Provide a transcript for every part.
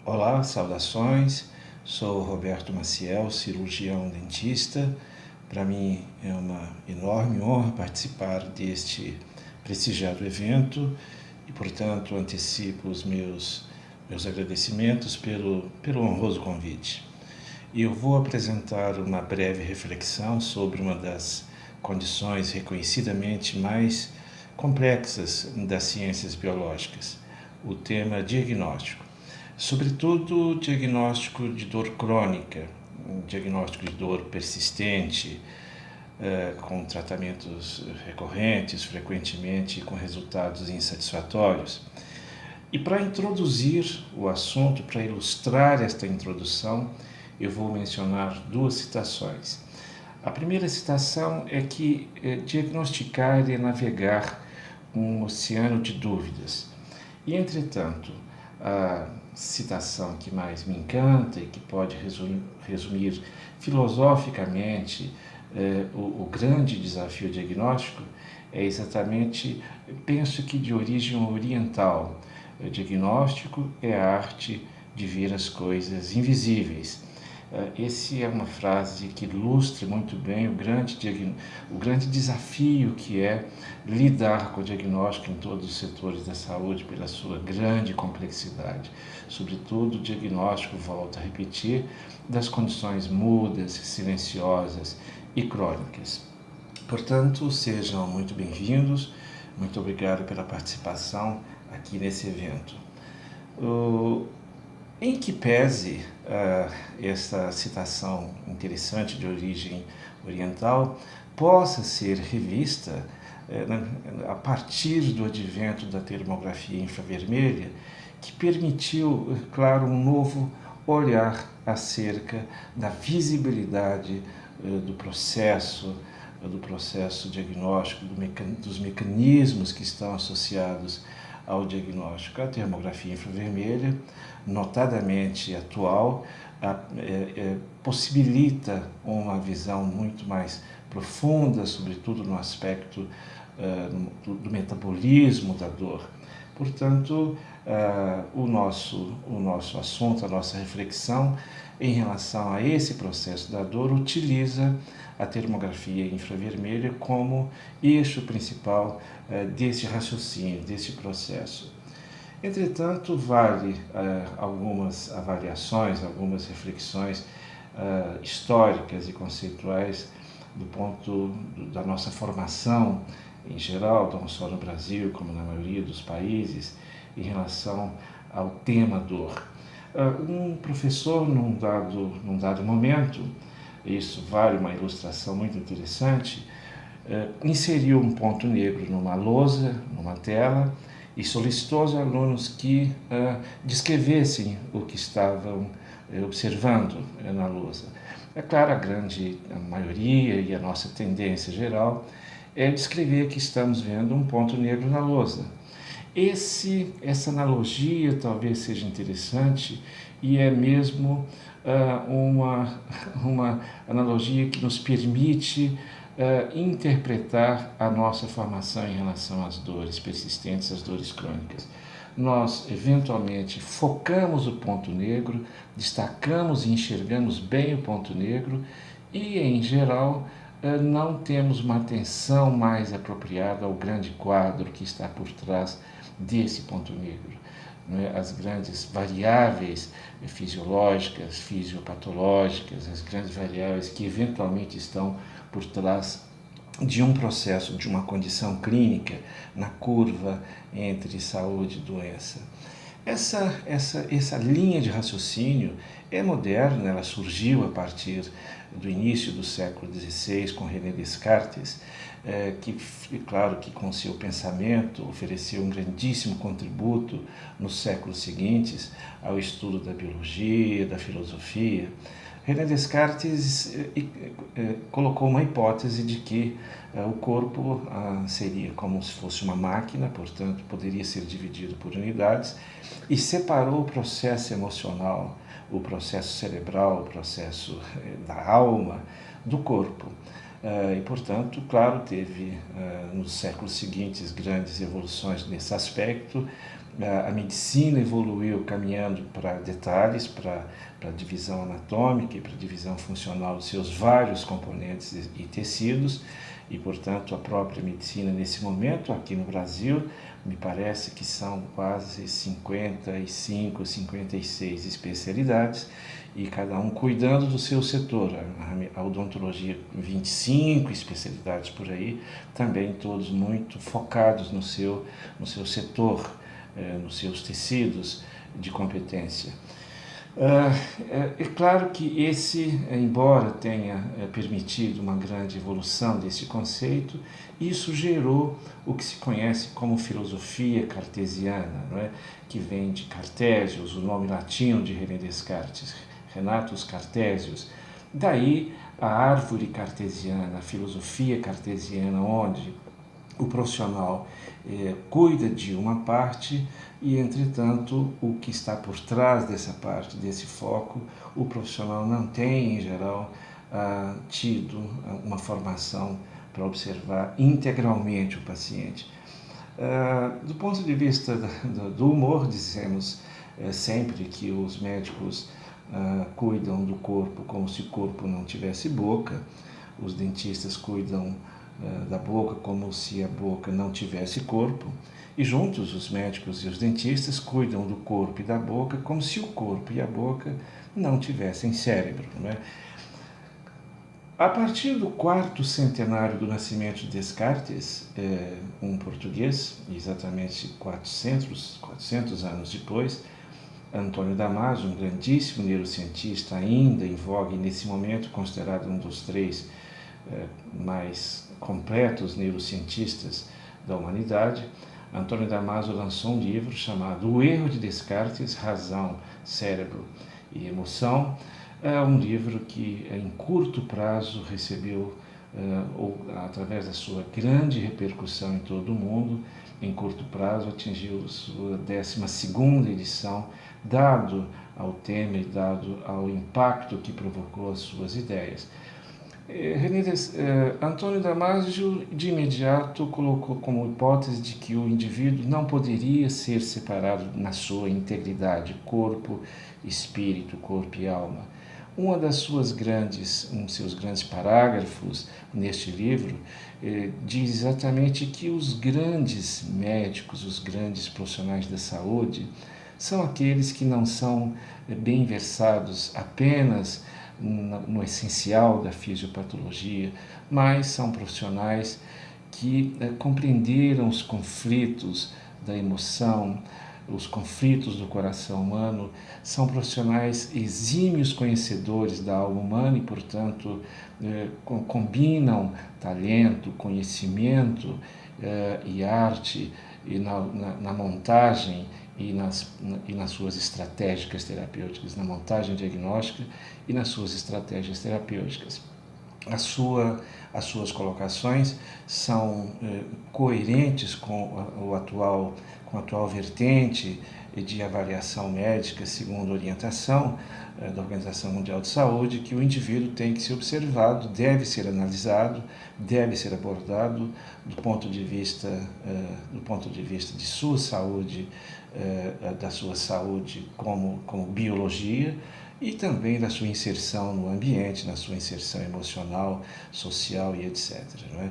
Olá, saudações. Sou Roberto Maciel, cirurgião dentista. Para mim é uma enorme honra participar deste prestigiado evento e, portanto, antecipo os meus agradecimentos pelo honroso convite. E eu vou apresentar uma breve reflexão sobre uma das condições reconhecidamente mais complexas das ciências biológicas, o tema diagnóstico. Sobretudo, diagnóstico de dor crônica, diagnóstico de dor persistente, com tratamentos recorrentes, frequentemente com resultados insatisfatórios. E para introduzir o assunto, para ilustrar esta introdução, eu vou mencionar duas citações. A primeira citação é que diagnosticar é navegar um oceano de dúvidas. E, entretanto, a citação que mais me encanta e que pode resumir filosoficamente o grande desafio diagnóstico é exatamente, penso que de origem oriental. O diagnóstico é a arte de ver as coisas invisíveis. Essa é uma frase que ilustra muito bem o grande desafio que é lidar com o diagnóstico em todos os setores da saúde pela sua grande complexidade. Sobretudo, o diagnóstico, volto a repetir, das condições mudas, silenciosas e crônicas. Portanto, sejam muito bem-vindos. Muito obrigado pela participação aqui nesse evento. Em que pese esta citação interessante de origem oriental possa ser revista a partir do advento da termografia infravermelha, que permitiu, claro, um novo olhar acerca da visibilidade do processo diagnóstico, dos mecanismos que estão associados ao diagnóstico. A termografia infravermelha, notadamente atual, possibilita uma visão muito mais profunda, sobretudo no aspecto do metabolismo da dor. Portanto, o nosso assunto, a nossa reflexão em relação a esse processo da dor utiliza a termografia infravermelha como eixo principal desse raciocínio, desse processo. Entretanto, vale algumas avaliações, algumas reflexões históricas e conceituais do ponto da nossa formação em geral, não só no Brasil, como na maioria dos países, em relação ao tema dor. Um professor, num dado momento, isso vale uma ilustração muito interessante, inseriu um ponto negro numa lousa, numa tela, e solicitou aos alunos que descrevessem o que estavam observando na lousa. É claro, a maioria e a nossa tendência geral é descrever que estamos vendo um ponto negro na lousa. Essa analogia talvez seja interessante e é mesmo uma analogia que nos permite interpretar a nossa formação em relação às dores persistentes, às dores crônicas. Nós, eventualmente, focamos o ponto negro, destacamos e enxergamos bem o ponto negro e, em geral, não temos uma atenção mais apropriada ao grande quadro que está por trás desse ponto negro. As grandes variáveis fisiológicas, fisiopatológicas, as grandes variáveis que eventualmente estão por trás de um processo, de uma condição clínica na curva entre saúde e doença. Essa linha de raciocínio é moderna, ela surgiu a partir do início do século XVI com René Descartes, que, claro, que com seu pensamento ofereceu um grandíssimo contributo nos séculos seguintes ao estudo da biologia, da filosofia. René Descartes colocou uma hipótese de que o corpo seria como se fosse uma máquina, portanto, poderia ser dividido por unidades, e separou o processo emocional, o processo cerebral, o processo da alma, do corpo. E, portanto, claro, teve nos séculos seguintes grandes evoluções nesse aspecto, a medicina evoluiu caminhando para detalhes, para a divisão anatômica e para a divisão funcional dos seus vários componentes e tecidos, e, portanto, a própria medicina nesse momento, aqui no Brasil, me parece que são quase 55, 56 especialidades, e cada um cuidando do seu setor. A odontologia, 25 especialidades por aí, também todos muito focados no seu setor, nos seus tecidos de competência. É claro que embora tenha permitido uma grande evolução desse conceito, isso gerou o que se conhece como filosofia cartesiana, não é? Que vem de Cartesius, o nome latino de René Descartes, Renatus Cartesius. Daí a árvore cartesiana, a filosofia cartesiana, onde o profissional cuida de uma parte e, entretanto, o que está por trás dessa parte, desse foco, o profissional não tem, em geral, tido uma formação para observar integralmente o paciente. Do ponto de vista do humor, dizemos sempre que os médicos cuidam do corpo como se o corpo não tivesse boca, os dentistas cuidam da boca como se a boca não tivesse corpo, e juntos os médicos e os dentistas cuidam do corpo e da boca como se o corpo e a boca não tivessem cérebro, não é? A partir do 4º centenário do nascimento de Descartes, um português, exatamente 400 anos depois, Antônio Damasio, um grandíssimo neurocientista ainda em vogue nesse momento, considerado um dos 3 mais completos neurocientistas da humanidade, Antônio Damasio lançou um livro chamado O Erro de Descartes, Razão, Cérebro e Emoção. É um livro que, em curto prazo, recebeu, através da sua grande repercussão em todo o mundo, em curto prazo atingiu sua 12ª edição, dado ao tema e dado ao impacto que provocou as suas ideias. Antônio Damasio, de imediato, colocou como hipótese de que o indivíduo não poderia ser separado na sua integridade, corpo, espírito, corpo e alma. Um dos seus grandes parágrafos neste livro diz exatamente que os grandes médicos, os grandes profissionais da saúde, são aqueles que não são bem versados apenas no essencial da fisiopatologia, mas são profissionais que compreenderam os conflitos da emoção, os conflitos do coração humano, são profissionais exímios conhecedores da alma humana e, portanto, combinam talento, conhecimento e arte e na montagem e nas suas estratégias terapêuticas, na montagem diagnóstica e nas suas estratégias terapêuticas. As suas colocações são coerentes com a atual vertente de avaliação médica, segundo a orientação da Organização Mundial de Saúde, que o indivíduo tem que ser observado, deve ser analisado, deve ser abordado do ponto de vista de sua saúde, da sua saúde como biologia, e também da sua inserção no ambiente, na sua inserção emocional, social e etc. Não é?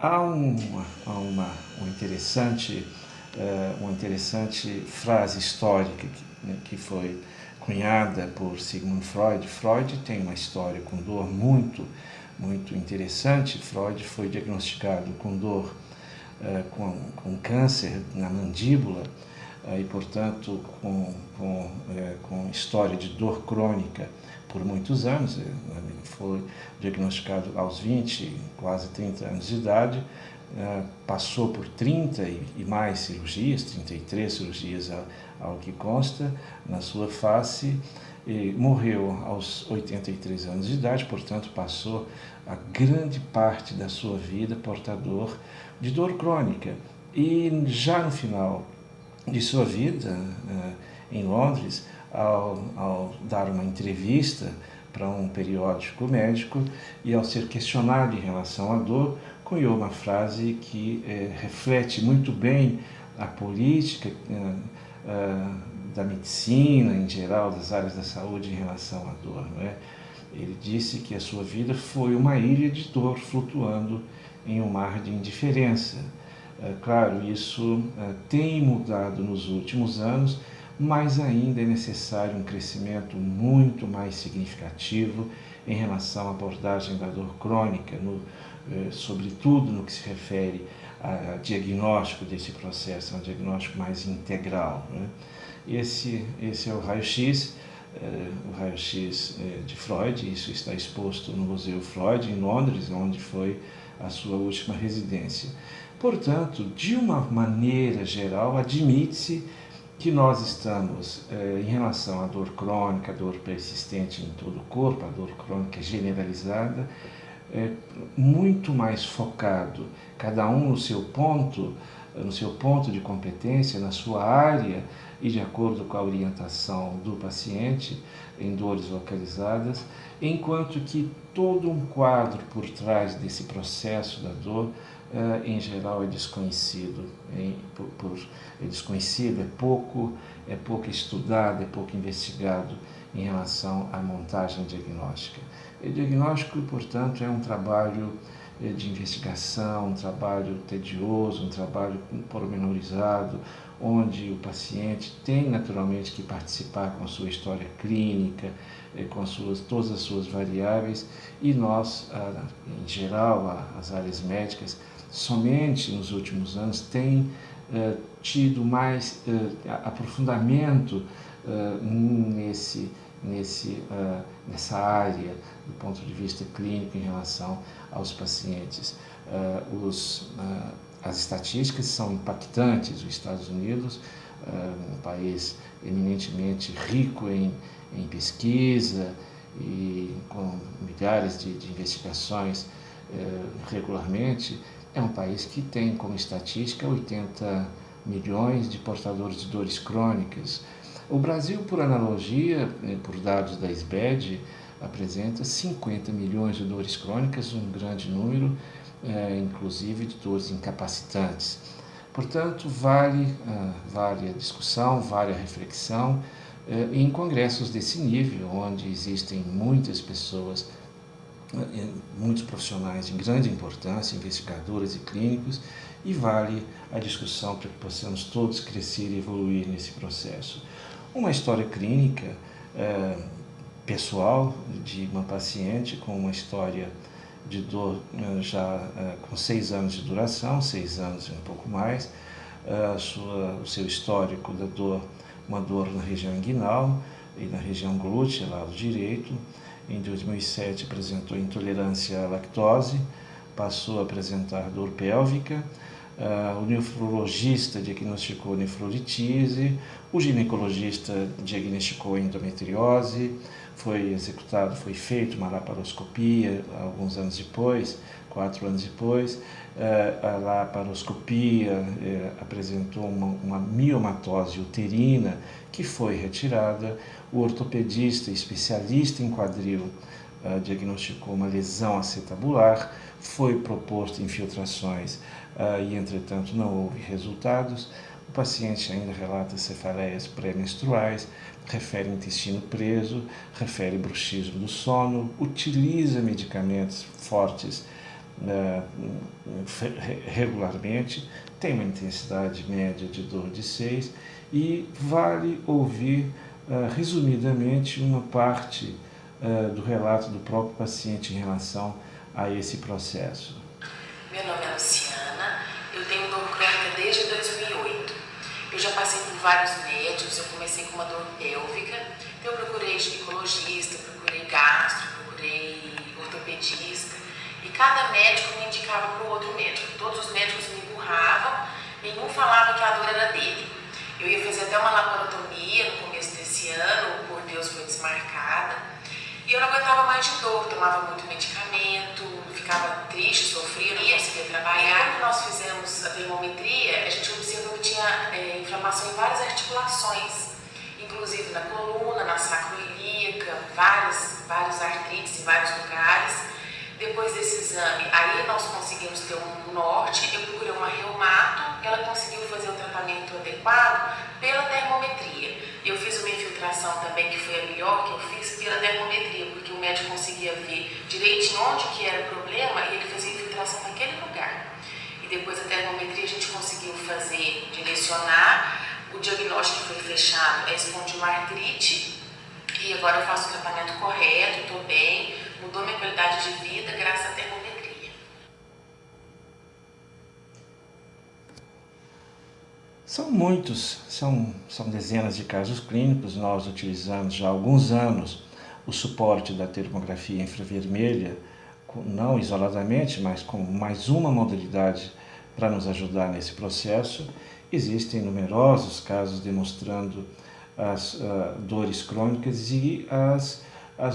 Há uma interessante frase histórica que foi cunhada por Sigmund Freud. Freud tem uma história com dor muito interessante. Freud foi diagnosticado com dor, com câncer na mandíbula, e, portanto, com história de dor crônica por muitos anos. Ele foi diagnosticado aos 20, quase 30 anos de idade, passou por 30 e mais cirurgias, 33 cirurgias ao que consta na sua face, e morreu aos 83 anos de idade, portanto, passou a grande parte da sua vida portador de dor crônica. E já no final de sua vida, em Londres, ao dar uma entrevista para um periódico médico e ao ser questionado em relação à dor, cunhou uma frase que reflete muito bem a política da medicina em geral, das áreas da saúde em relação à dor, não é? Ele disse que a sua vida foi uma ilha de dor flutuando em um mar de indiferença. Claro, isso tem mudado nos últimos anos, mas ainda é necessário um crescimento muito mais significativo em relação à abordagem da dor crônica, sobretudo no que se refere a diagnóstico desse processo, um diagnóstico mais integral, né? Esse é o raio-x de Freud. Isso está exposto no Museu Freud, em Londres, onde foi a sua última residência. Portanto, de uma maneira geral, admite-se que nós estamos, em relação à dor crônica, a dor persistente em todo o corpo, a dor crônica generalizada, muito mais focado, cada um no seu ponto de competência, na sua área e de acordo com a orientação do paciente em dores localizadas, enquanto que todo um quadro por trás desse processo da dor, em geral, é desconhecido. É desconhecido, é pouco estudado, é pouco investigado em relação à montagem diagnóstica. O diagnóstico, portanto, é um trabalho de investigação, um trabalho tedioso, um trabalho pormenorizado, onde o paciente tem naturalmente que participar com a sua história clínica, com todas as suas variáveis, e nós, em geral, as áreas médicas, somente nos últimos anos têm tido mais aprofundamento nessa área do ponto de vista clínico em relação aos pacientes. As estatísticas são impactantes. Os Estados Unidos, um país eminentemente rico em pesquisa e com milhares de investigações regularmente, é um país que tem como estatística 80 milhões de portadores de dores crônicas. O Brasil, por analogia, por dados da SBED, apresenta 50 milhões de dores crônicas, um grande número, inclusive de dores incapacitantes. Portanto, vale a discussão, vale a reflexão em congressos desse nível, onde existem muitas pessoas, muitos profissionais de grande importância, investigadores e clínicos, e vale a discussão para que possamos todos crescer e evoluir nesse processo. Uma história clínica pessoal de uma paciente com uma história de dor já com 6 anos de duração, 6 anos e um pouco mais, o seu histórico da dor, uma dor na região inguinal e na região glútea, lado direito. Em 2007 apresentou intolerância à lactose, passou a apresentar dor pélvica, o nefrologista diagnosticou nefrolitise, o ginecologista diagnosticou endometriose, foi feita uma laparoscopia alguns anos depois, 4 anos depois. A laparoscopia apresentou uma miomatose uterina que foi retirada. O ortopedista especialista em quadril diagnosticou uma lesão acetabular, foi proposto infiltrações e, entretanto, não houve resultados. O paciente ainda relata cefaleias pré-menstruais, refere intestino preso, refere bruxismo do sono, utiliza medicamentos fortes regularmente, tem uma intensidade média de dor de 6, e vale ouvir resumidamente uma parte do relato do próprio paciente em relação a esse processo. Meu nome é Luciana, eu tenho dor crônica desde 2008. Eu já passei por vários médicos, eu comecei com uma dor pélvica, então eu procurei ginecologista, procurei gastro, procurei ortopedista, e cada médico me indicava para o outro médico. Todos os médicos me empurravam, nenhum falava que a dor era dele. Eu ia fazer até uma laparotomia no começo desse ano, por Deus foi desmarcada, e eu não aguentava mais de dor, tomava muito medicamento, ficava triste, sofria, não conseguia trabalhar. Quando nós fizemos a termometria, a gente observou que tinha inflamação em várias articulações, inclusive na coluna, na sacroiliaca, vários artrites em vários lugares. Depois desse exame, aí nós conseguimos ter um norte. Eu procurei uma reumato, ela conseguiu fazer o tratamento adequado pela termometria. Eu fiz uma infiltração também, que foi a melhor que eu fiz pela termometria, porque o médico conseguia ver direitinho onde que era o problema e ele fazia infiltração naquele lugar. E depois da termometria a gente conseguiu fazer, direcionar, o diagnóstico foi fechado, é espondiloartrite, e agora eu faço o tratamento correto, estou bem, mudou minha qualidade de vida graças à termometria. São muitos, são dezenas de casos clínicos. Nós utilizamos já há alguns anos o suporte da termografia infravermelha, não isoladamente, mas como mais uma modalidade para nos ajudar nesse processo. Existem numerosos casos demonstrando as dores crônicas e as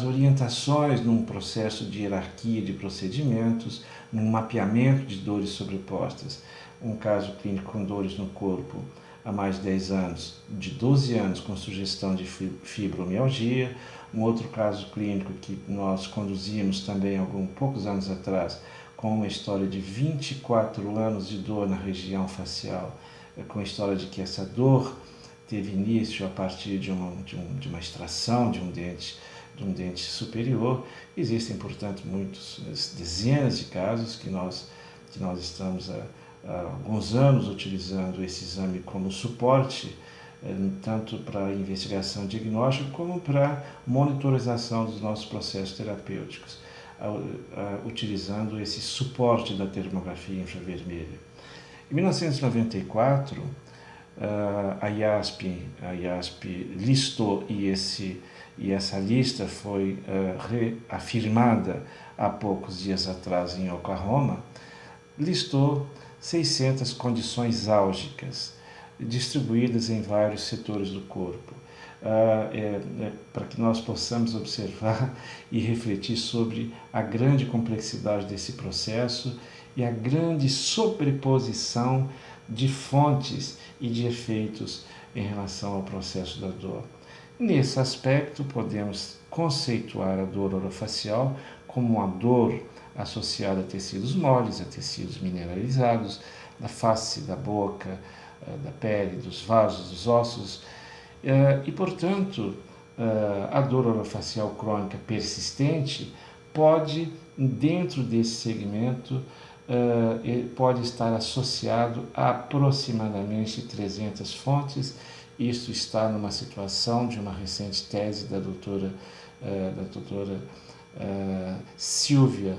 orientações num processo de hierarquia de procedimentos, num mapeamento de dores sobrepostas. Um caso clínico com dores no corpo há mais de 10 anos, de 12 anos com sugestão de fibromialgia. Um outro caso clínico que nós conduzimos também há poucos anos atrás, com uma história de 24 anos de dor na região facial, com a história de que essa dor teve início a partir de uma extração de um dente superior. Existem, portanto, dezenas de casos que nós estamos há alguns anos utilizando esse exame como suporte, tanto para investigação diagnóstica como para monitorização dos nossos processos terapêuticos, utilizando esse suporte da termografia infravermelha. Em 1994, a IASP listou, e essa lista foi reafirmada há poucos dias atrás em Oklahoma, listou 600 condições álgicas distribuídas em vários setores do corpo, para que nós possamos observar e refletir sobre a grande complexidade desse processo e a grande sobreposição de fontes e de efeitos em relação ao processo da dor. Nesse aspecto, podemos conceituar a dor orofacial como uma dor associada a tecidos moles, a tecidos mineralizados, da face, da boca, da pele, dos vasos, dos ossos, e, portanto, a dor orofacial crônica persistente pode, dentro desse segmento, pode estar associado a aproximadamente 300 fontes. Isso está numa situação de uma recente tese da doutora Silvia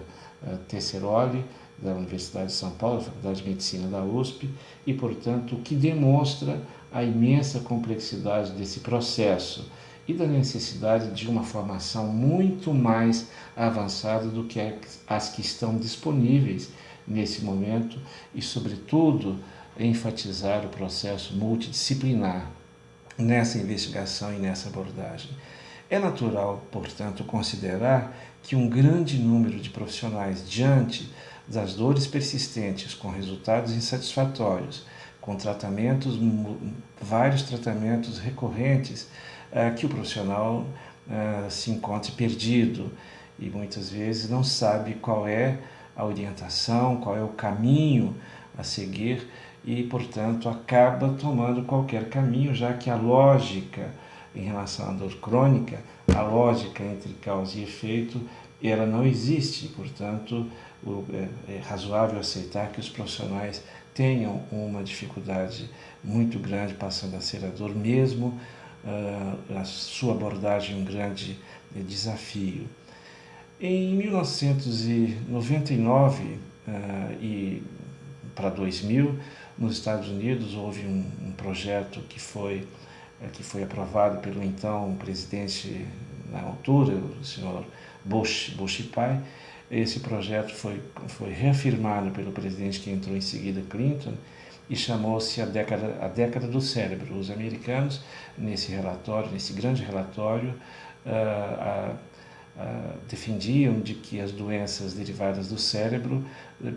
Tesseroli, da Universidade de São Paulo, da Faculdade de Medicina da USP, e, portanto, o que demonstra a imensa complexidade desse processo e da necessidade de uma formação muito mais avançada do que as que estão disponíveis nesse momento e, sobretudo, enfatizar o processo multidisciplinar nessa investigação e nessa abordagem. É natural, portanto, considerar que um grande número de profissionais, diante das dores persistentes com resultados insatisfatórios, com vários tratamentos recorrentes, que o profissional se encontre perdido e muitas vezes não sabe qual é a orientação, qual é o caminho a seguir e, portanto, acaba tomando qualquer caminho, já que a lógica em relação à dor crônica, a lógica entre causa e efeito, ela não existe. Portanto, é razoável aceitar que os profissionais tenham uma dificuldade muito grande, passando a ser a dor mesmo, a sua abordagem um grande desafio. Em 1999 e para 2000, nos Estados Unidos, houve um projeto que foi aprovado pelo então presidente na altura, o senhor Bush pai. Esse projeto foi reafirmado pelo presidente que entrou em seguida, Clinton, e chamou-se a década do cérebro. Os americanos, nesse grande relatório, defendiam de que as doenças derivadas do cérebro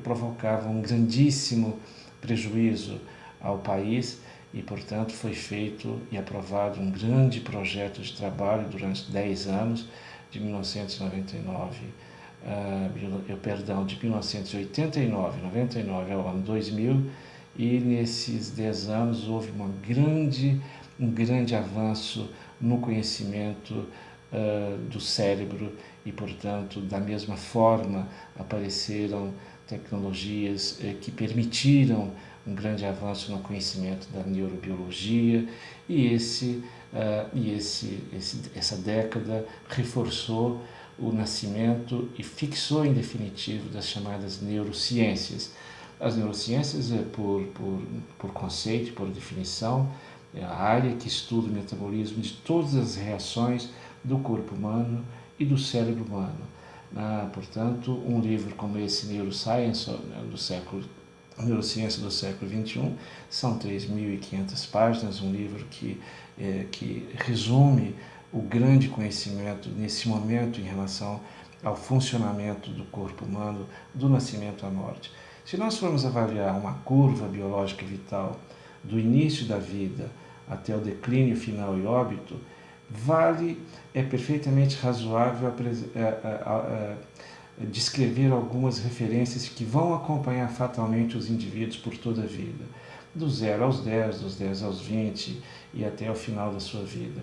provocavam um grandíssimo prejuízo ao país e, portanto, foi feito e aprovado um grande projeto de trabalho durante 10 anos, de 1989 ao ano 2000, e nesses 10 anos houve um grande avanço no conhecimento do cérebro e, portanto, da mesma forma apareceram tecnologias que permitiram um grande avanço no conhecimento da neurobiologia e essa década reforçou o nascimento e fixou em definitivo das chamadas neurociências. As neurociências, por conceito, por definição, é a área que estuda o metabolismo de todas as reações do corpo humano e do cérebro humano. Portanto, um livro como esse, Neuroscience, Neurociência do século XXI, são 3.500 páginas, um livro que resume o grande conhecimento nesse momento em relação ao funcionamento do corpo humano, do nascimento à morte. Se nós formos avaliar uma curva biológica vital do início da vida até o declínio final e óbito, é perfeitamente razoável descrever algumas referências que vão acompanhar fatalmente os indivíduos por toda a vida, do 0 aos 10, dos 10 aos 20 e até o final da sua vida.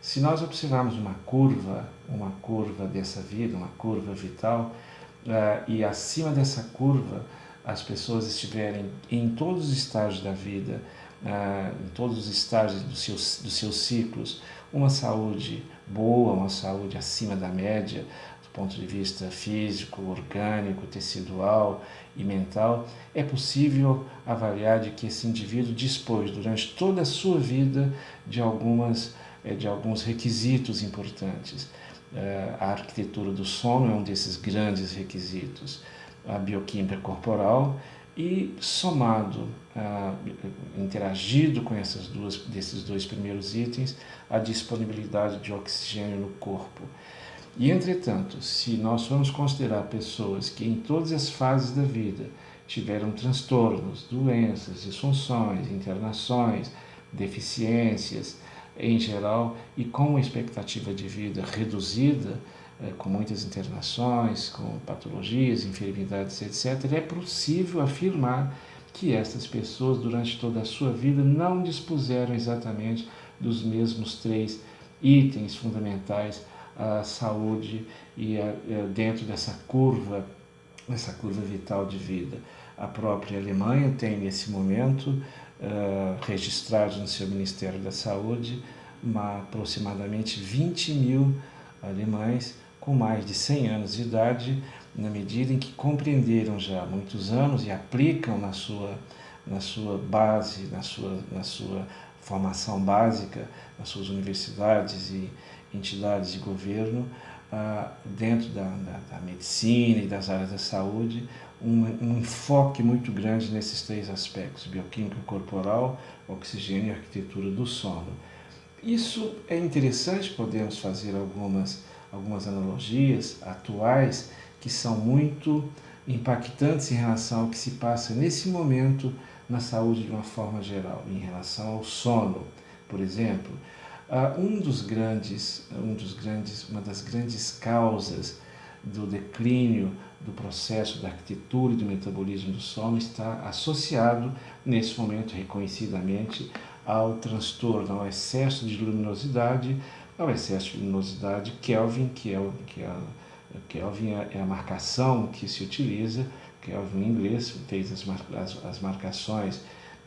Se nós observarmos uma curva dessa vida, uma curva vital, e acima dessa curva as pessoas estiverem em todos os estágios da vida, em todos os estágios dos seus ciclos, uma saúde boa, uma saúde acima da média, do ponto de vista físico, orgânico, tecidual e mental, é possível avaliar de que esse indivíduo dispôs durante toda a sua vida de alguns requisitos importantes. A arquitetura do sono é um desses grandes requisitos, a bioquímica corporal e interagido com desses dois primeiros itens, a disponibilidade de oxigênio no corpo. E, entretanto, se nós formos considerar pessoas que em todas as fases da vida tiveram transtornos, doenças, disfunções, internações, deficiências, em geral, e com uma expectativa de vida reduzida, com muitas internações, com patologias, enfermidades, etc., é possível afirmar que essas pessoas, durante toda a sua vida, não dispuseram exatamente dos mesmos 3 itens fundamentais à saúde e dentro dessa curva vital de vida. A própria Alemanha tem, nesse momento, registrados no seu Ministério da Saúde, aproximadamente 20.000 alemães com mais de 100 anos de idade, na medida em que compreenderam já há muitos anos e aplicam na sua base, na sua formação básica, nas suas universidades e entidades de governo, dentro da medicina e das áreas da saúde, um enfoque muito grande nesses 3 aspectos: bioquímica corporal, oxigênio e arquitetura do sono. Isso é interessante, podemos fazer algumas analogias atuais que são muito impactantes em relação ao que se passa nesse momento na saúde de uma forma geral, em relação ao sono. Por exemplo, uma das grandes causas do declínio do processo da arquitetura e do metabolismo do sono está associado, nesse momento reconhecidamente, ao transtorno, ao excesso de luminosidade, Kelvin, Kelvin é a marcação que se utiliza, Kelvin em inglês fez as marcações,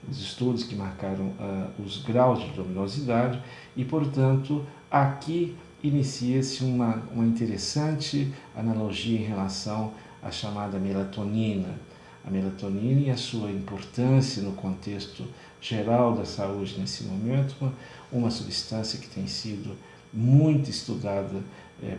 os estudos que marcaram os graus de luminosidade e, portanto, aqui inicia-se uma interessante analogia em relação à chamada melatonina. A melatonina e a sua importância no contexto geral da saúde nesse momento, uma substância que tem sido muito estudada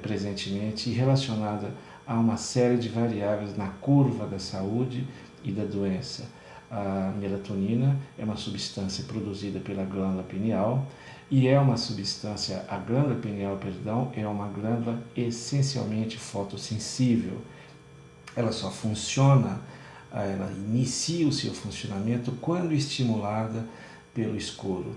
presentemente e relacionada a uma série de variáveis na curva da saúde e da doença. A melatonina é uma substância produzida pela glândula pineal e a glândula pineal, é uma glândula essencialmente fotossensível. Ela só funciona, ela inicia o seu funcionamento quando estimulada pelo escuro.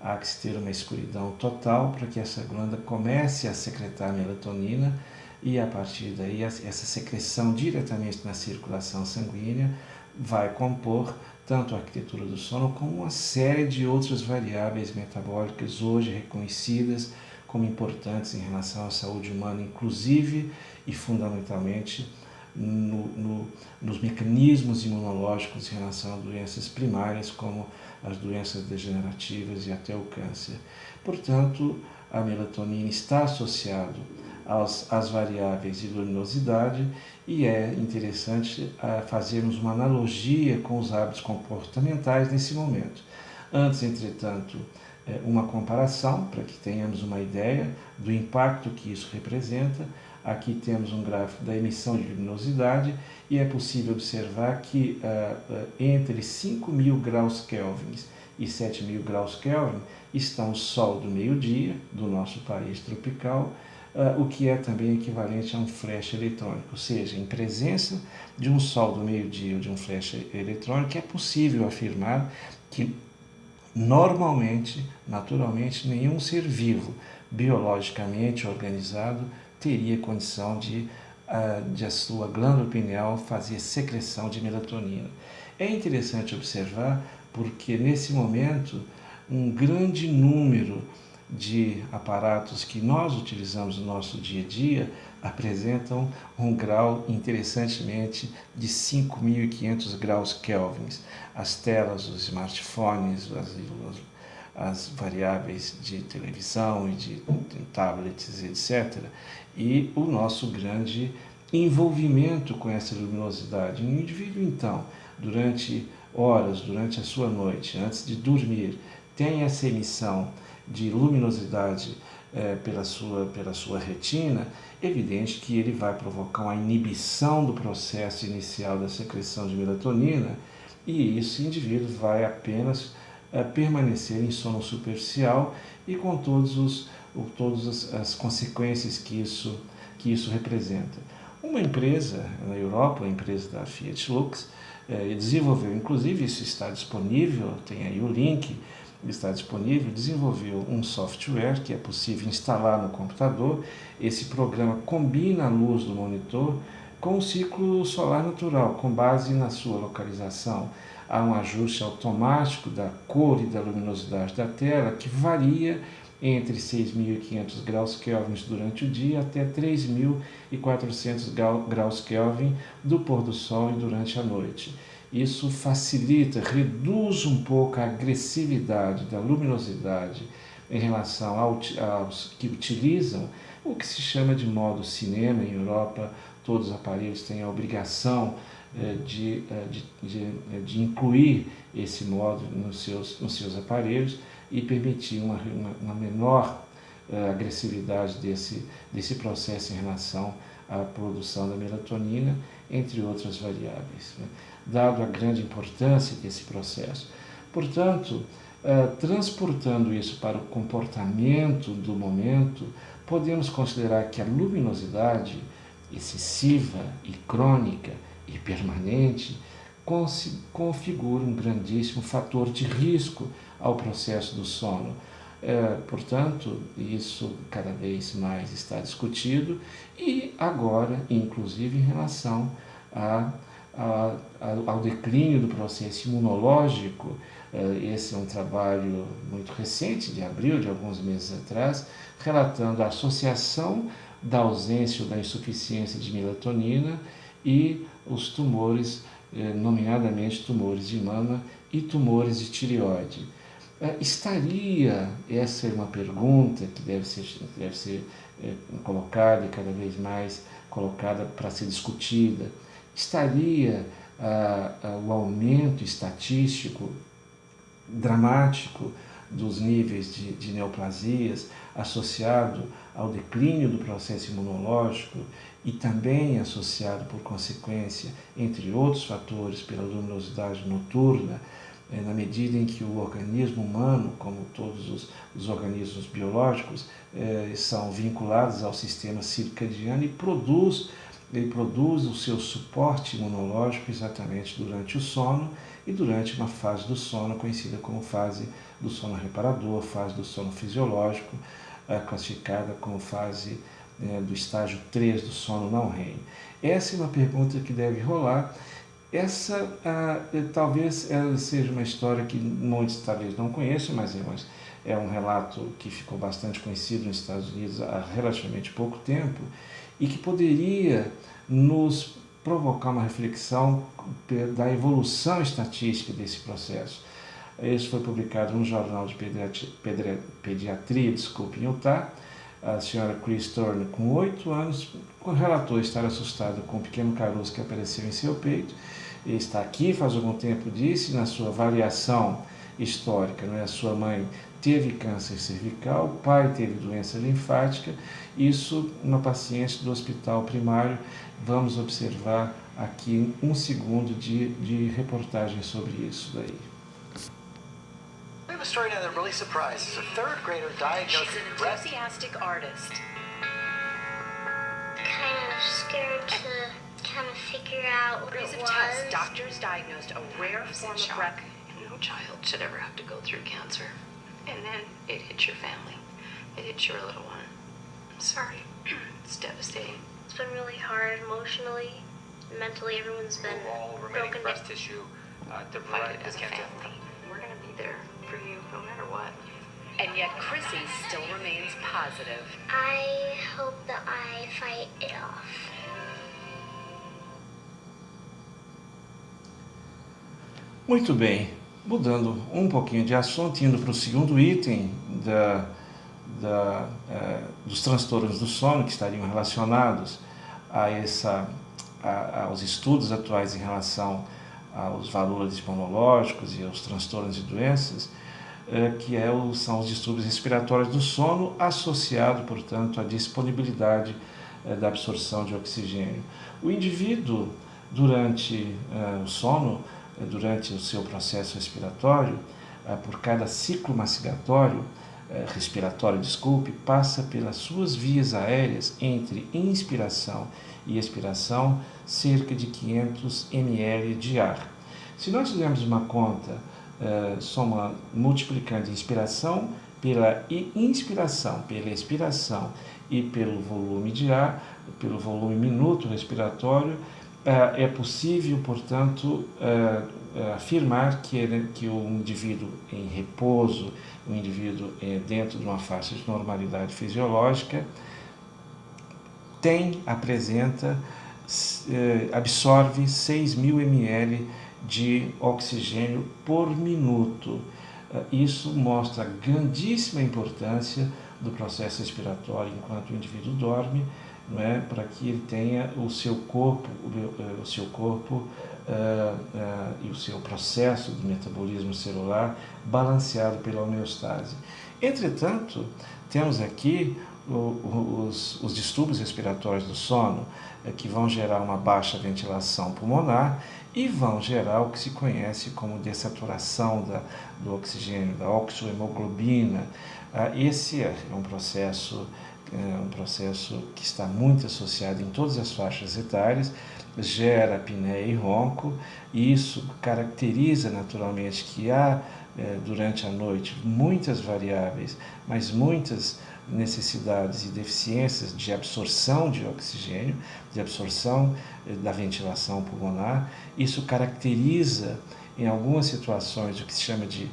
Há que se ter uma escuridão total para que essa glândula comece a secretar melatonina e, a partir daí, essa secreção diretamente na circulação sanguínea vai compor tanto a arquitetura do sono como uma série de outras variáveis metabólicas hoje reconhecidas como importantes em relação à saúde humana, inclusive e fundamentalmente nos mecanismos imunológicos em relação a doenças primárias, como as doenças degenerativas e até o câncer. Portanto, a melatonina está associada às variáveis de luminosidade e é interessante fazermos uma analogia com os hábitos comportamentais nesse momento. Antes, entretanto, uma comparação para que tenhamos uma ideia do impacto que isso representa. Aqui temos um gráfico da emissão de luminosidade e é possível observar que entre 5.000 graus Kelvin e 7.000 graus Kelvin está o sol do meio-dia do nosso país tropical, o que é também equivalente a um flash eletrônico, ou seja, em presença de um sol do meio-dia ou de um flash eletrônico, é possível afirmar que normalmente, naturalmente, nenhum ser vivo biologicamente organizado teria condição de a sua glândula pineal fazer secreção de melatonina. É interessante observar porque nesse momento um grande número de aparatos que nós utilizamos no nosso dia a dia apresentam um grau, interessantemente, de 5.500 graus Kelvin. As telas, os smartphones, as variáveis de televisão e de tablets, etc. E o nosso grande envolvimento com essa luminosidade. Um indivíduo, então, durante horas, durante a sua noite, antes de dormir, tem essa emissão de luminosidade pela sua retina, evidente que ele vai provocar uma inibição do processo inicial da secreção de melatonina e esse indivíduo vai apenas permanecer em sono superficial e com todas as consequências que isso representa. Uma empresa na Europa, a empresa da Fiat Lux, desenvolveu, inclusive isso está disponível, tem aí o link, está disponível, desenvolveu um software que é possível instalar no computador. Esse programa combina a luz do monitor com o ciclo solar natural, com base na sua localização. Há um ajuste automático da cor e da luminosidade da tela que varia entre 6.500 graus Kelvin durante o dia até 3.400 graus Kelvin do pôr do sol e durante a noite. Isso facilita, reduz um pouco a agressividade da luminosidade em relação aos que utilizam o que se chama de modo cinema. Em Europa, todos os aparelhos têm a obrigação de incluir esse modo nos seus aparelhos e permitir uma menor agressividade desse processo em relação à produção da melatonina, entre outras variáveis, né? Dado a grande importância desse processo. Portanto, transportando isso para o comportamento do momento, podemos considerar que a luminosidade excessiva e crônica e permanente configura um grandíssimo fator de risco ao processo do sono. Portanto, isso cada vez mais está discutido e agora, inclusive, em relação ao declínio do processo imunológico. Esse é um trabalho muito recente, de abril, de alguns meses atrás, relatando a associação da ausência ou da insuficiência de melatonina e os tumores, nomeadamente tumores de mama e tumores de tireoide. Essa é uma pergunta que deve ser colocada e cada vez mais colocada para ser discutida, estaria o aumento estatístico dramático dos níveis de neoplasias associado ao declínio do processo imunológico e também associado, por consequência, entre outros fatores, pela luminosidade noturna, na medida em que o organismo humano, como todos os organismos biológicos, são vinculados ao sistema circadiano e produz o seu suporte imunológico exatamente durante o sono e durante uma fase do sono conhecida como fase do sono reparador, fase do sono fisiológico, classificada como fase do estágio 3 do sono não REM. Essa é uma pergunta que deve rolar Essa talvez ela seja uma história que muitos talvez não conheçam, mas é um relato que ficou bastante conhecido nos Estados Unidos há relativamente pouco tempo e que poderia nos provocar uma reflexão da evolução estatística desse processo. Isso foi publicado num jornal de pediatria, em Utah. A senhora Chris Turner, com 8 anos, relatou estar assustada com um pequeno caroço que apareceu em seu peito. Ele está aqui faz algum tempo, disse, na sua avaliação histórica, não é? A sua mãe teve câncer cervical, o pai teve doença linfática, isso uma paciente do hospital primário. Vamos observar aqui 1 segundo de reportagem sobre isso daí. We have a story now that really surprises a third grader diagnosed She's an with breast. enthusiastic artist. Kind of scared to kind of figure out what Series it of tests, was. doctors diagnosed a rare form of breast. No child should ever have to go through cancer. And then it hits your family. It hits your little one. I'm sorry. It's devastating. It's been really hard emotionally, mentally. Everyone's been All remaining broken breast down. tissue Fight derived it as a cancer. family. We're going to be there for you no matter what. And yet Chrissy still remains positive. I hope that I fight it off. Muito bem, mudando um pouquinho de assunto, indo para o segundo item dos transtornos do sono que estariam relacionados aos estudos atuais em relação aos valores imunológicos e aos transtornos e doenças, são os distúrbios respiratórios do sono, associado, portanto, à disponibilidade da absorção de oxigênio. O indivíduo, durante o sono, durante o seu processo respiratório, por cada ciclo respiratório, passa pelas suas vias aéreas entre inspiração e expiração cerca de 500 ml de ar. Se nós fizermos uma conta, multiplicando inspiração pela inspiração, pela expiração e pelo volume de ar, pelo volume minuto respiratório, é possível, portanto, afirmar que o indivíduo em repouso, o indivíduo dentro de uma faixa de normalidade fisiológica, absorve 6.000 ml de oxigênio por minuto. Isso mostra a grandíssima importância do processo respiratório enquanto o indivíduo dorme, não é? Para que ele tenha o seu corpo e o seu processo de metabolismo celular balanceado pela homeostase. Entretanto, temos aqui os distúrbios respiratórios do sono, que vão gerar uma baixa ventilação pulmonar e vão gerar o que se conhece como dessaturação do oxigênio, da oxohemoglobina. Esse é um processo que está muito associado em todas as faixas etárias, gera apneia e ronco, e isso caracteriza naturalmente que há, durante a noite, muitas variáveis, mas muitas necessidades e deficiências de absorção de oxigênio, de absorção da ventilação pulmonar. Isso caracteriza, em algumas situações, o que se chama de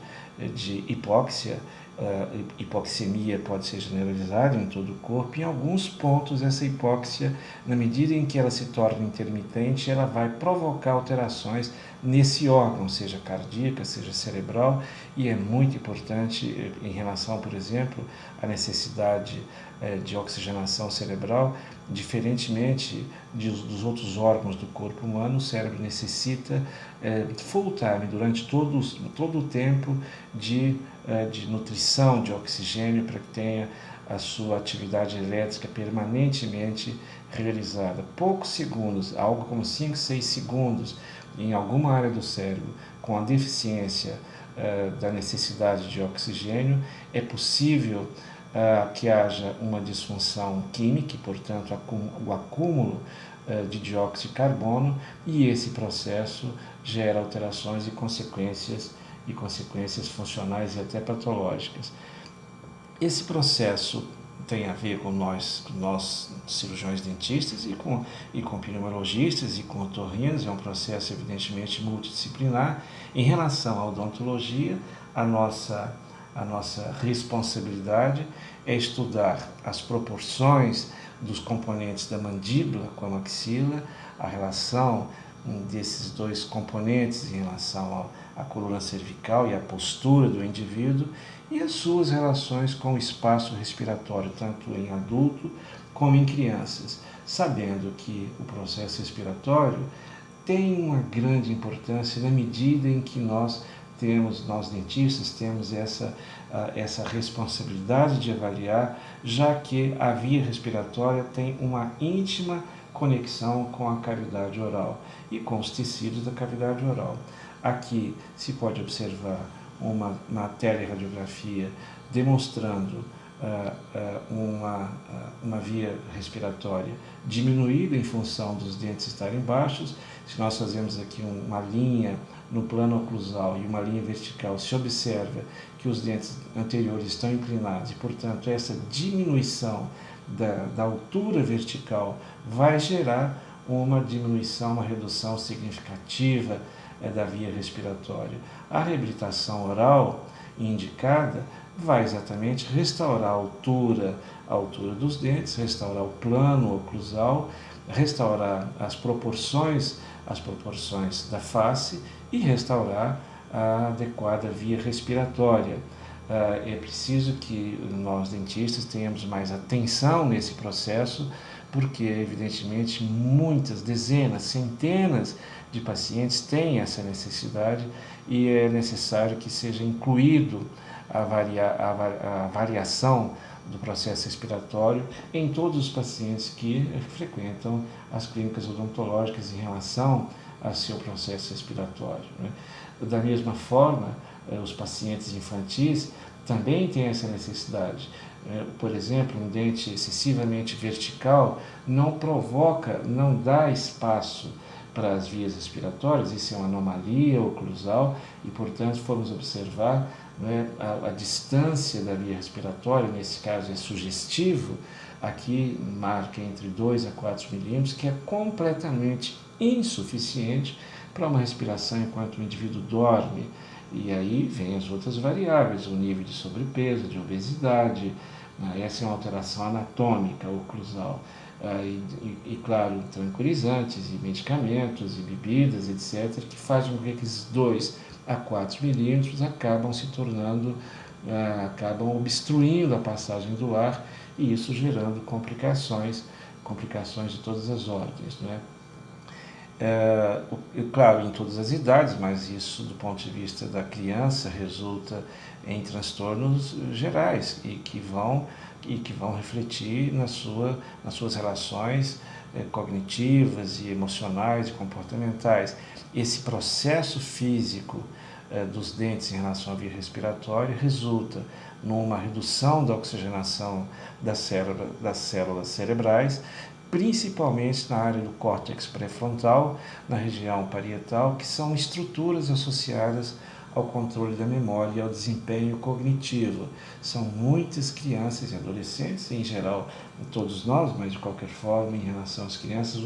hipóxia. Hipoxemia pode ser generalizada em todo o corpo. Em alguns pontos, essa hipóxia, na medida em que ela se torna intermitente, ela vai provocar alterações nesse órgão, seja cardíaca, seja cerebral, e é muito importante em relação, por exemplo, à necessidade de oxigenação cerebral. Diferentemente dos outros órgãos do corpo humano, o cérebro necessita full time, durante todo o tempo, de nutrição de oxigênio para que tenha a sua atividade elétrica permanentemente realizada. Poucos segundos, algo como 5, 6 segundos, em alguma área do cérebro, com a deficiência da necessidade de oxigênio, é possível que haja uma disfunção química e, portanto, o acúmulo de dióxido de carbono, e esse processo gera alterações e consequências funcionais e até patológicas. Esse processo tem a ver com nós cirurgiões dentistas e com pneumologistas e com otorrinos. É um processo evidentemente multidisciplinar. Em relação à odontologia, a nossa responsabilidade é estudar as proporções dos componentes da mandíbula com a maxila, a relação desses dois componentes em relação à coluna cervical e à postura do indivíduo e as suas relações com o espaço respiratório, tanto em adulto como em crianças, sabendo que o processo respiratório tem uma grande importância na medida em que nós dentistas temos essa responsabilidade de avaliar, já que a via respiratória tem uma íntima conexão com a cavidade oral e com os tecidos da cavidade oral. Aqui se pode observar uma teleradiografia demonstrando uma via respiratória diminuída em função dos dentes estarem baixos. Se nós fazemos aqui uma linha no plano oclusal e uma linha vertical, se observa que os dentes anteriores estão inclinados e, portanto, essa diminuição da altura vertical vai gerar uma diminuição, uma redução significativa da via respiratória. A reabilitação oral indicada vai exatamente restaurar a altura dos dentes, restaurar o plano oclusal, restaurar as proporções da face e restaurar a adequada via respiratória. É preciso que nós dentistas tenhamos mais atenção nesse processo, porque evidentemente muitas, dezenas, centenas de pacientes têm essa necessidade e é necessário que seja incluído a variação do processo respiratório em todos os pacientes que frequentam as clínicas odontológicas em relação ao seu processo respiratório, né? Da mesma forma, os pacientes infantis também têm essa necessidade. Por exemplo, um dente excessivamente vertical não dá espaço para as vias respiratórias, isso é uma anomalia oclusal e, portanto, formos observar, né, a distância da via respiratória, nesse caso é sugestivo, aqui marca entre 2 a 4 milímetros, que é completamente insuficiente para uma respiração enquanto o indivíduo dorme. E aí vem as outras variáveis, o nível de sobrepeso, de obesidade, né? Essa é uma alteração anatômica oclusal. E claro, tranquilizantes e medicamentos e bebidas, etc., que fazem com que esses 2 a 4 milímetros acabam obstruindo a passagem do ar e isso gerando complicações de todas as ordens, né? Claro, em todas as idades, mas isso do ponto de vista da criança resulta em transtornos gerais e que vão refletir nas suas relações cognitivas e emocionais e comportamentais. Esse processo físico dos dentes em relação à via respiratória resulta numa redução da oxigenação das células cerebrais, principalmente na área do córtex pré-frontal, na região parietal, que são estruturas associadas ao controle da memória e ao desempenho cognitivo. São muitas crianças e adolescentes, em geral todos nós, mas de qualquer forma, em relação às crianças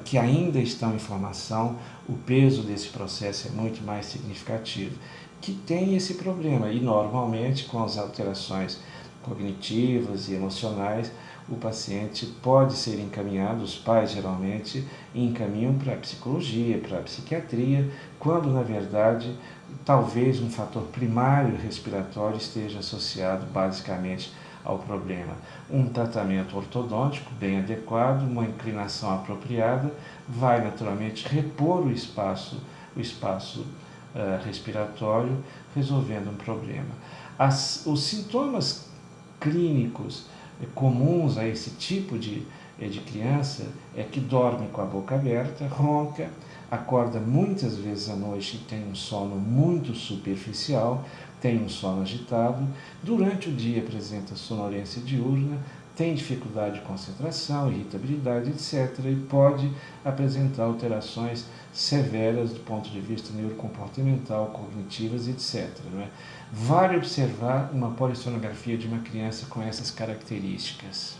que ainda estão em formação, o peso desse processo é muito mais significativo, que tem esse problema e normalmente com as alterações cognitivas e emocionais, o paciente pode ser encaminhado, os pais geralmente encaminham para a psicologia, para a psiquiatria, quando na verdade talvez um fator primário respiratório esteja associado basicamente ao problema. Um tratamento ortodôntico bem adequado, uma inclinação apropriada, vai naturalmente repor o espaço respiratório, resolvendo um problema. Os sintomas clínicos comuns a esse tipo de criança é que dorme com a boca aberta, ronca, acorda muitas vezes à noite e tem um sono muito superficial, tem um sono agitado, durante o dia apresenta sonolência diurna, tem dificuldade de concentração, irritabilidade, etc., e pode apresentar alterações severas do ponto de vista neurocomportamental, cognitivas, etc. Não é? Vale observar uma polissonografia de uma criança com essas características.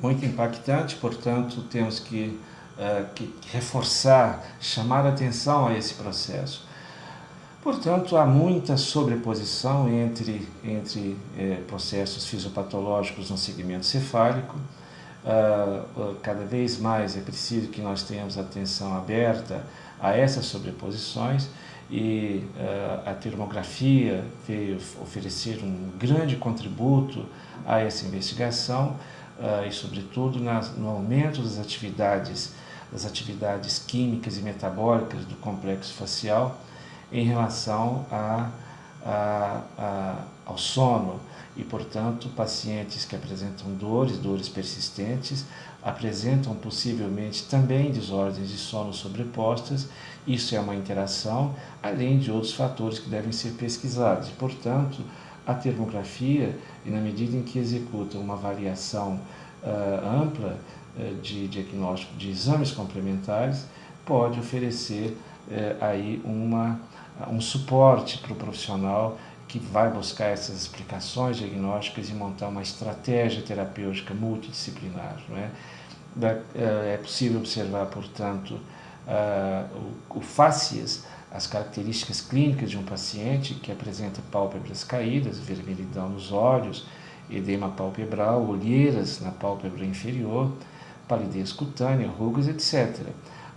Muito impactante, portanto, temos que reforçar, chamar a atenção a esse processo. Portanto, há muita sobreposição entre processos fisiopatológicos no segmento cefálico. Cada vez mais é preciso que nós tenhamos atenção aberta a essas sobreposições e a termografia veio oferecer um grande contributo a essa investigação e, sobretudo, no aumento das atividades químicas e metabólicas do complexo facial em relação ao sono e, portanto, pacientes que apresentam dores persistentes, apresentam possivelmente também desordens de sono sobrepostas. Isso é uma interação, além de outros fatores que devem ser pesquisados. Portanto, a termografia, na medida em que executa uma avaliação ampla de diagnóstico de exames complementares, pode oferecer aí um suporte para o profissional que vai buscar essas explicações diagnósticas e montar uma estratégia terapêutica multidisciplinar. Não é? É possível observar, portanto, o fáscias, as características clínicas de um paciente que apresenta pálpebras caídas, vermelhidão nos olhos, edema palpebral, olheiras na pálpebra inferior, palidez cutânea, rugas, etc.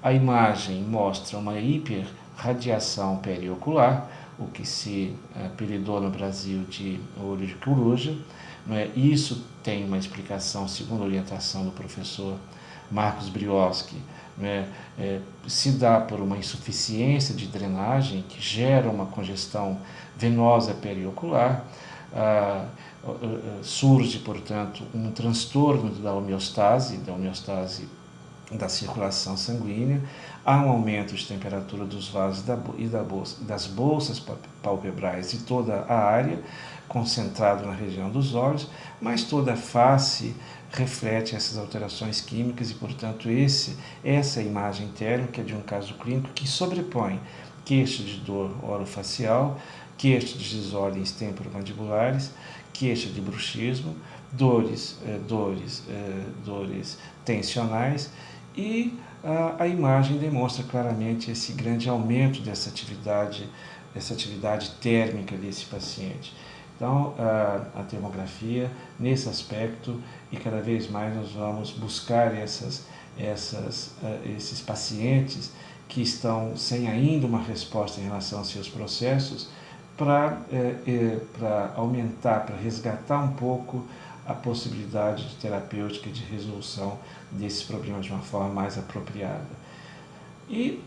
A imagem mostra uma hiperradiação periocular, o que se apelidou no Brasil de olho de coruja. Não é? Isso tem uma explicação, segundo a orientação do professor Marcos Brioski, se dá por uma insuficiência de drenagem que gera uma congestão venosa periocular, surge, portanto, um transtorno da homeostase da circulação sanguínea, há um aumento de temperatura dos vasos das bolsas palpebrais de toda a área, concentrado na região dos olhos, mas toda a face reflete essas alterações químicas e, portanto, essa imagem térmica de um caso clínico que sobrepõe queixa de dor orofacial, queixa de desordens temporomandibulares, queixa de bruxismo, dores tensionais, e a imagem demonstra claramente esse grande aumento dessa atividade térmica desse paciente. Então, a termografia, nesse aspecto, e cada vez mais nós vamos buscar esses pacientes que estão sem ainda uma resposta em relação aos seus processos, para aumentar, para resgatar um pouco a possibilidade de terapêutica de resolução desses problemas de uma forma mais apropriada. E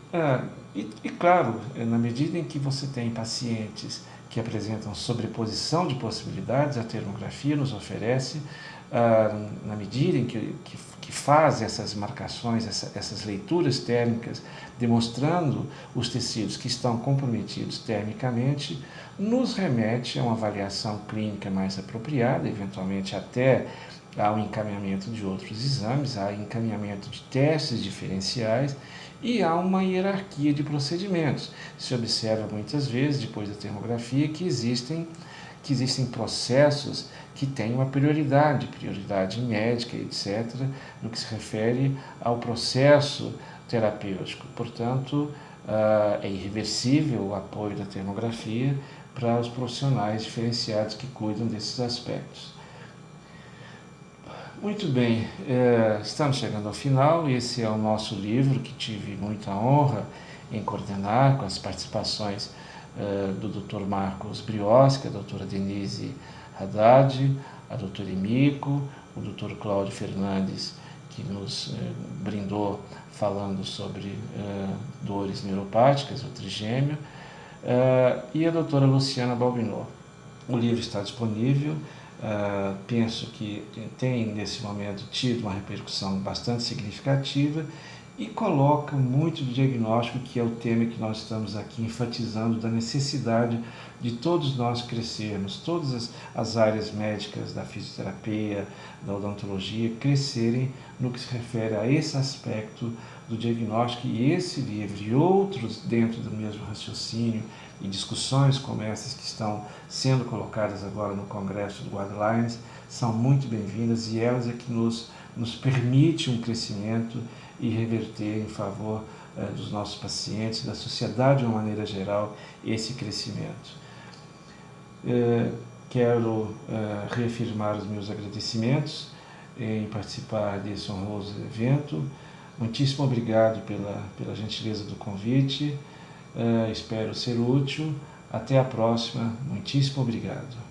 claro, na medida em que você tem pacientes que apresentam sobreposição de possibilidades, a termografia nos oferece, na medida em que faz essas marcações, essas leituras térmicas, demonstrando os tecidos que estão comprometidos termicamente, nos remete a uma avaliação clínica mais apropriada, eventualmente até ao encaminhamento de outros exames, ao encaminhamento de testes diferenciais e há uma hierarquia de procedimentos. Se observa muitas vezes, depois da termografia, que existem processos que têm uma prioridade médica, etc., no que se refere ao processo terapêutico. Portanto, é irreversível o apoio da termografia para os profissionais diferenciados que cuidam desses aspectos. Muito bem, estamos chegando ao final. Esse é o nosso livro que tive muita honra em coordenar, com as participações do Dr. Marcos Brioschi, a doutora Denise Haddad, a doutora Emiko, o Dr. Cláudio Fernandes, que nos brindou falando sobre dores neuropáticas, o trigêmeo, e a doutora Luciana Balbinot. O livro está disponível, penso que tem nesse momento tido uma repercussão bastante significativa e coloca muito do diagnóstico, que é o tema que nós estamos aqui enfatizando, da necessidade de todos nós crescermos, todas as áreas médicas da fisioterapia, da odontologia, crescerem no que se refere a esse aspecto do diagnóstico. E esse livro e outros dentro do mesmo raciocínio e discussões como essas que estão sendo colocadas agora no Congresso do Guidelines são muito bem-vindas, e elas é que nos permite um crescimento e reverter em favor dos nossos pacientes, da sociedade de uma maneira geral, esse crescimento. Quero reafirmar os meus agradecimentos em participar desse honroso evento. Muitíssimo obrigado pela gentileza do convite. Espero ser útil. Até a próxima. Muitíssimo obrigado.